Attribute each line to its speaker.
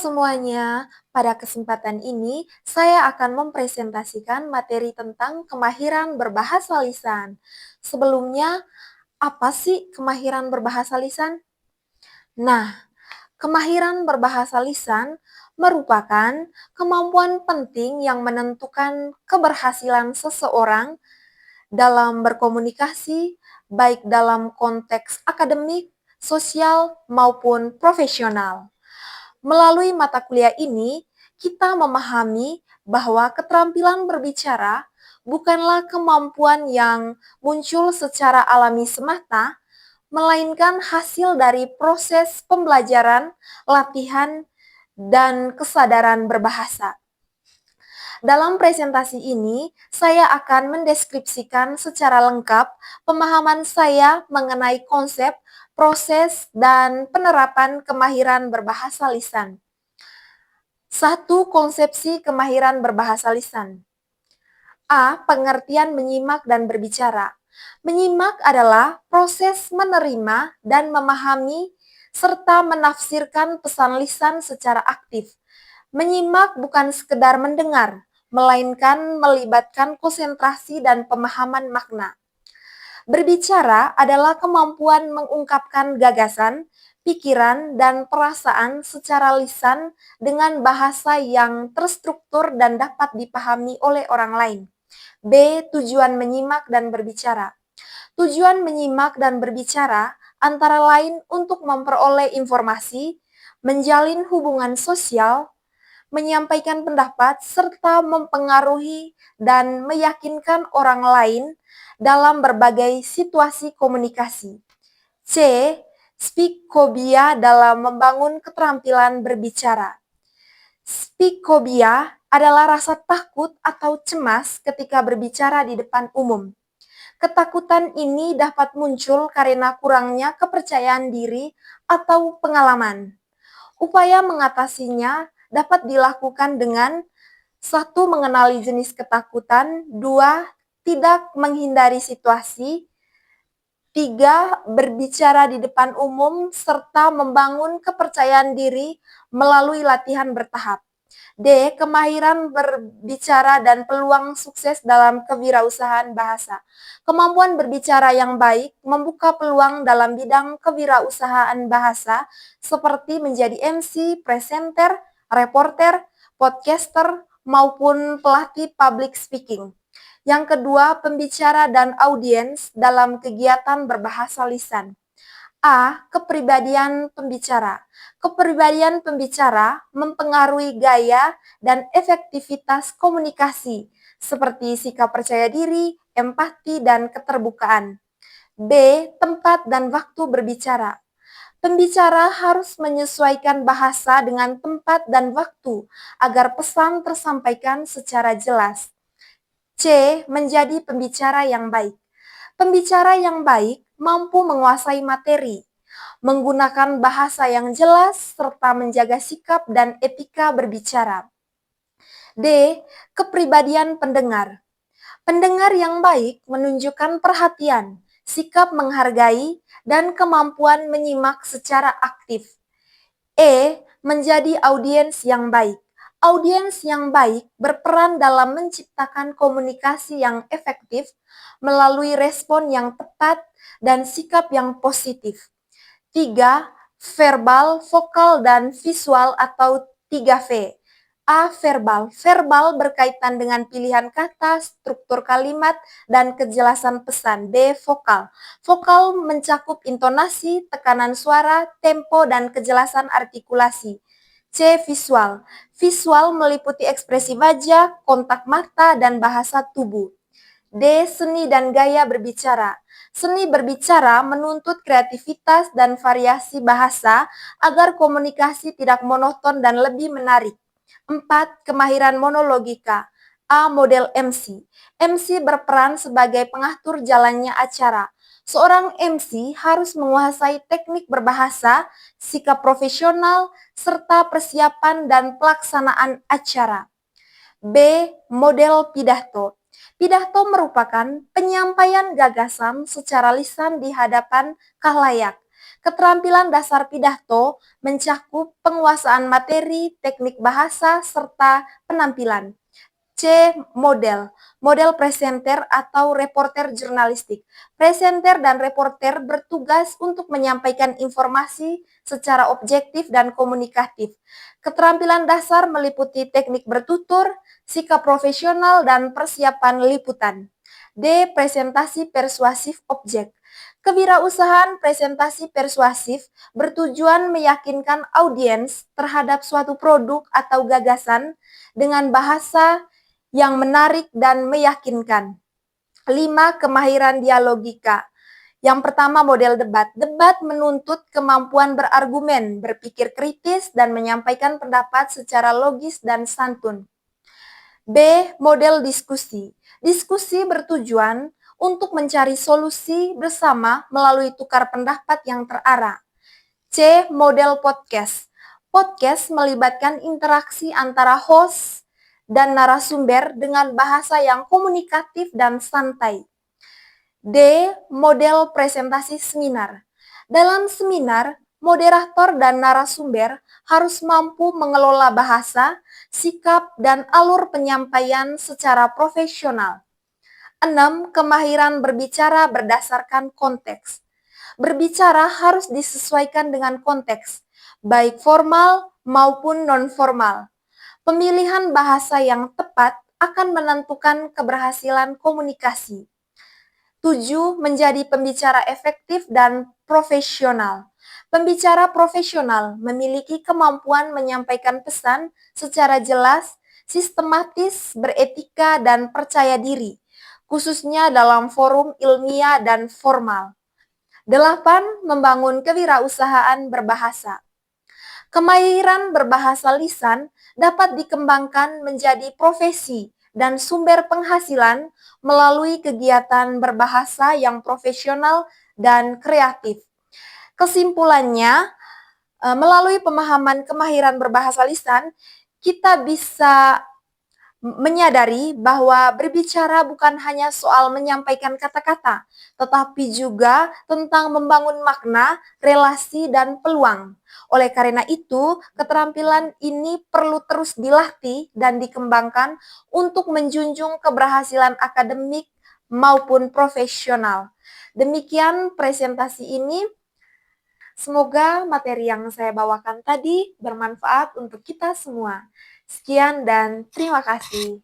Speaker 1: semuanya, pada kesempatan ini saya akan mempresentasikan materi tentang kemahiran berbahasa lisan. Sebelumnya, apa sih kemahiran berbahasa lisan? Nah, kemahiran berbahasa lisan merupakan kemampuan penting yang menentukan keberhasilan seseorang dalam berkomunikasi, baik dalam konteks akademik, sosial, maupun profesional. Melalui mata kuliah ini, kita memahami bahwa keterampilan berbicara bukanlah kemampuan yang muncul secara alami semata, melainkan hasil dari proses pembelajaran, latihan, dan kesadaran berbahasa. Dalam presentasi ini, saya akan mendeskripsikan secara lengkap pemahaman saya mengenai konsep, proses, dan penerapan kemahiran berbahasa lisan. 1. Konsepsi kemahiran berbahasa lisan. A. Pengertian menyimak dan berbicara. Menyimak adalah proses menerima dan memahami serta menafsirkan pesan lisan secara aktif. Menyimak bukan sekedar mendengar, melainkan melibatkan konsentrasi dan pemahaman makna. Berbicara adalah kemampuan mengungkapkan gagasan, pikiran, dan perasaan secara lisan dengan bahasa yang terstruktur dan dapat dipahami oleh orang lain. B. Tujuan menyimak dan berbicara. Tujuan menyimak dan berbicara antara lain untuk memperoleh informasi, menjalin hubungan sosial, menyampaikan pendapat, serta mempengaruhi dan meyakinkan orang lain dalam berbagai situasi komunikasi. C. Speakobia dalam membangun keterampilan berbicara. Speakobia adalah rasa takut atau cemas ketika berbicara di depan umum. Ketakutan ini dapat muncul karena kurangnya kepercayaan diri atau pengalaman. Upaya mengatasinya dapat dilakukan dengan 1. Mengenali jenis ketakutan, 2. Tidak menghindari situasi, 3. Berbicara di depan umum, serta membangun kepercayaan diri melalui latihan bertahap. D. Kemahiran berbicara dan peluang sukses dalam kewirausahaan bahasa. Kemampuan berbicara yang baik membuka peluang dalam bidang kewirausahaan bahasa seperti menjadi MC, presenter, reporter, podcaster, maupun pelatih public speaking. Yang kedua, pembicara dan audiens dalam kegiatan berbahasa lisan. A. Kepribadian pembicara. Kepribadian pembicara mempengaruhi gaya dan efektivitas komunikasi, seperti sikap percaya diri, empati, dan keterbukaan. B. Tempat dan waktu berbicara. Pembicara harus menyesuaikan bahasa dengan tempat dan waktu agar pesan tersampaikan secara jelas. C. Menjadi pembicara yang baik. Pembicara yang baik mampu menguasai materi, menggunakan bahasa yang jelas, serta menjaga sikap dan etika berbicara. D. Kepribadian pendengar. Pendengar yang baik menunjukkan perhatian, sikap menghargai, dan kemampuan menyimak secara aktif. E. Menjadi audiens yang baik. Audiens yang baik berperan dalam menciptakan komunikasi yang efektif melalui respon yang tepat dan sikap yang positif. 3. Verbal, vokal, dan visual atau 3V. A. Verbal. Verbal berkaitan dengan pilihan kata, struktur kalimat, dan kejelasan pesan. B. Vokal. Vokal mencakup intonasi, tekanan suara, tempo, dan kejelasan artikulasi. C. Visual. Visual meliputi ekspresi wajah, kontak mata, dan bahasa tubuh. D. Seni dan gaya berbicara. Seni berbicara menuntut kreativitas dan variasi bahasa agar komunikasi tidak monoton dan lebih menarik. 4. Kemahiran monologika. A. Model MC. MC berperan sebagai pengatur jalannya acara. Seorang MC harus menguasai teknik berbahasa, sikap profesional, serta persiapan dan pelaksanaan acara. B. Model pidato. Pidato merupakan penyampaian gagasan secara lisan di hadapan khalayak. Keterampilan dasar pidato mencakup penguasaan materi, teknik bahasa, serta penampilan. C. Model. Model presenter atau reporter jurnalistik. Presenter dan reporter bertugas untuk menyampaikan informasi secara objektif dan komunikatif. Keterampilan dasar meliputi teknik bertutur, sikap profesional, dan persiapan liputan. D. Presentasi persuasif objek. Kewirausahaan presentasi persuasif bertujuan meyakinkan audiens terhadap suatu produk atau gagasan dengan bahasa yang menarik dan meyakinkan. 5. Kemahiran dialogika. Yang pertama, model debat. Debat menuntut kemampuan berargumen, berpikir kritis, dan menyampaikan pendapat secara logis dan santun. B. Model diskusi. Diskusi bertujuan untuk mencari solusi bersama melalui tukar pendapat yang terarah. C. Model podcast. Podcast melibatkan interaksi antara host dan narasumber dengan bahasa yang komunikatif dan santai. D. Model presentasi seminar. Dalam seminar, moderator dan narasumber harus mampu mengelola bahasa, sikap, dan alur penyampaian secara profesional. 6. Kemahiran berbicara berdasarkan konteks. Berbicara harus disesuaikan dengan konteks, baik formal maupun non-formal. Pemilihan bahasa yang tepat akan menentukan keberhasilan komunikasi. 7. Menjadi pembicara efektif dan profesional. Pembicara profesional memiliki kemampuan menyampaikan pesan secara jelas, sistematis, beretika, dan percaya diri, khususnya dalam forum ilmiah dan formal. 8. Membangun kewirausahaan berbahasa. Kemahiran berbahasa lisan dapat dikembangkan menjadi profesi dan sumber penghasilan melalui kegiatan berbahasa yang profesional dan kreatif. Kesimpulannya, melalui pemahaman kemahiran berbahasa lisan, kita bisa menyadari bahwa berbicara bukan hanya soal menyampaikan kata-kata, tetapi juga tentang membangun makna, relasi, dan peluang. Oleh karena itu, keterampilan ini perlu terus dilatih dan dikembangkan untuk menjunjung keberhasilan akademik maupun profesional. Demikian presentasi ini. Semoga materi yang saya bawakan tadi bermanfaat untuk kita semua. Sekian dan terima kasih.